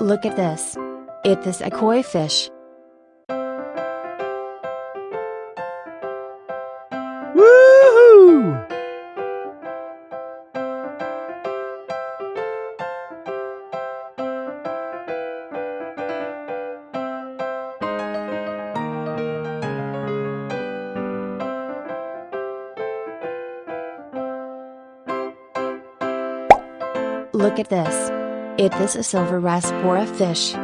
Look at this. It is a koi fish. Woohoo! Look at this. It is a silver raspora fish.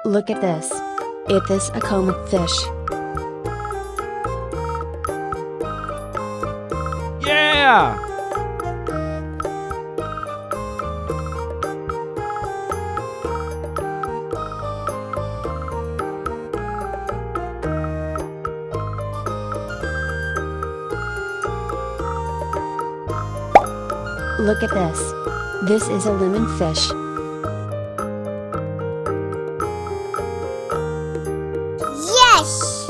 Look at this. It is a comet fish. Yeah! Look at this. This is a lemon fish. Yes!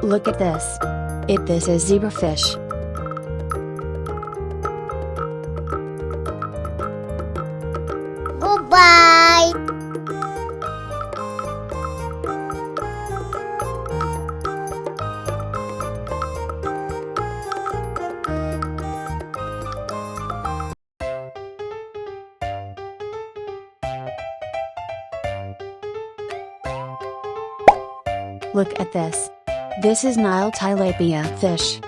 Look at this. It is a zebrafish. Goodbye! Look at this. This is Nile tilapia fish.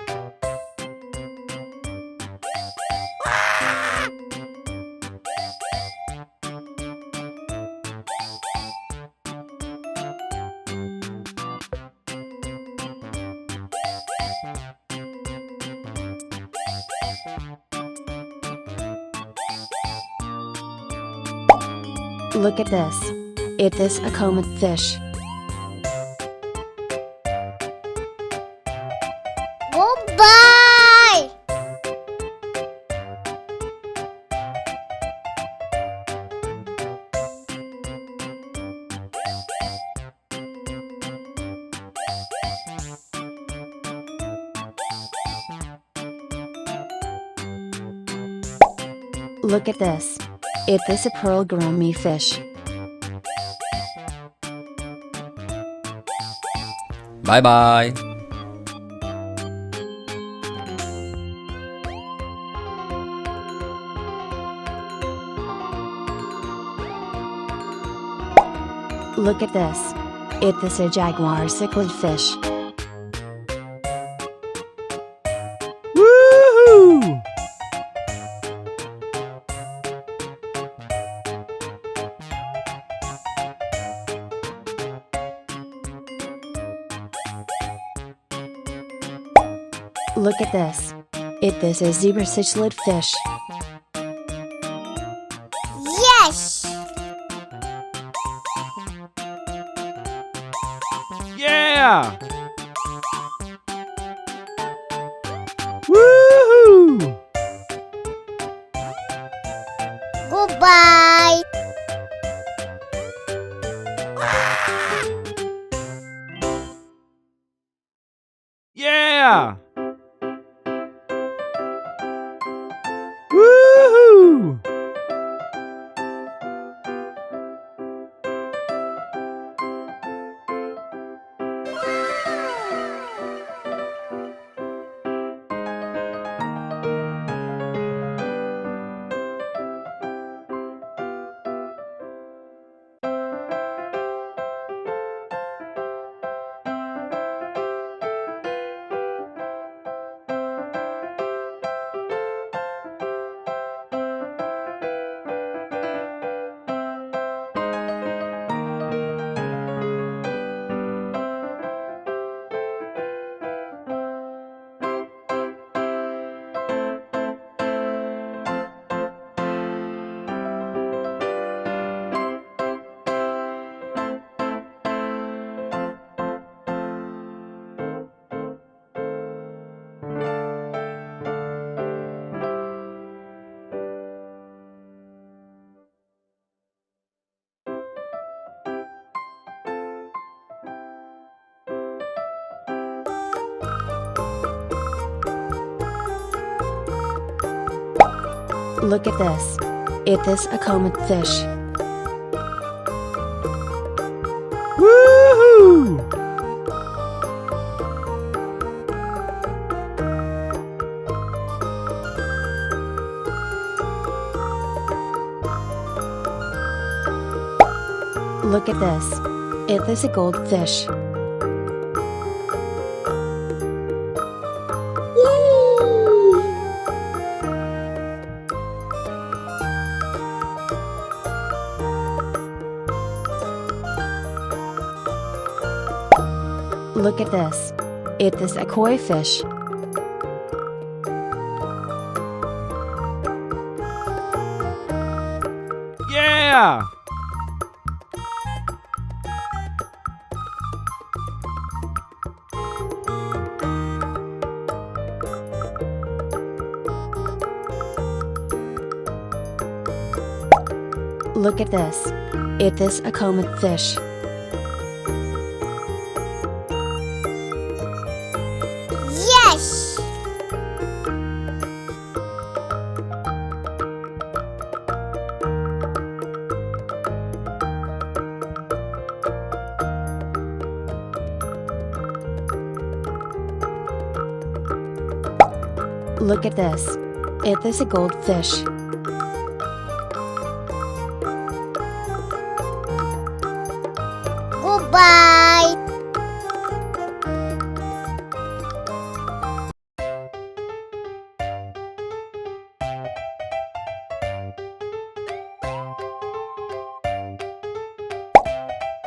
Look at this. It is a comet fish. Goodbye! Look at this. It is a pearl gourmet fish. Bye bye. Look at this. It is a jaguar cichlid fish. Woohoo! Look at this. It is a zebra cichlid fish. Yes! Yeah! Woohoo! Goodbye! Yeah! Woohoo! Look at this. It is a comet fish. Woohoo! Look at this. It is a goldfish. Look at this. It is a koi fish. Yeah! Look at this. It is a comet fish. Yes! Look at this. It is a goldfish. Goodbye!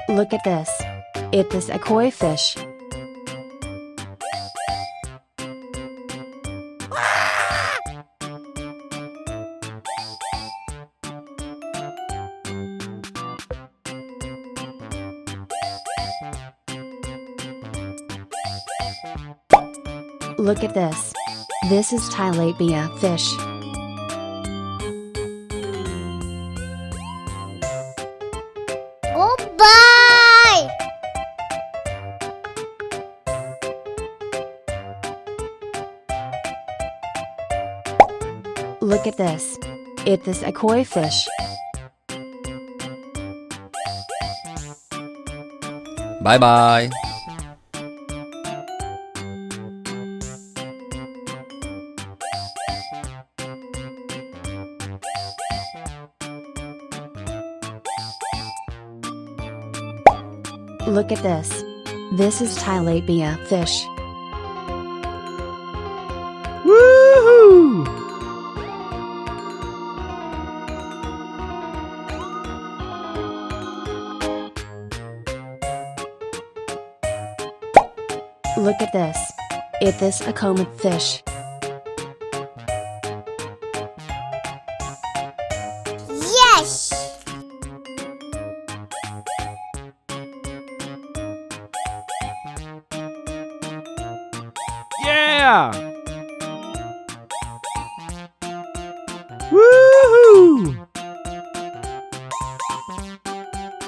Look at this. It is a koi fish. Look at this. This is tilapia fish. Goodbye! Look at this. It is a koi fish. Bye bye. Look at this. This is tilapia fish. Woohoo! Look at this. It is a comet fish. Yes! Yeah! Woohoo!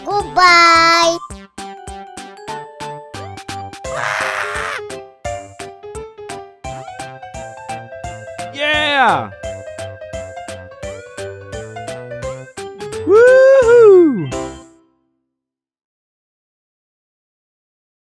Goodbye! Yeah!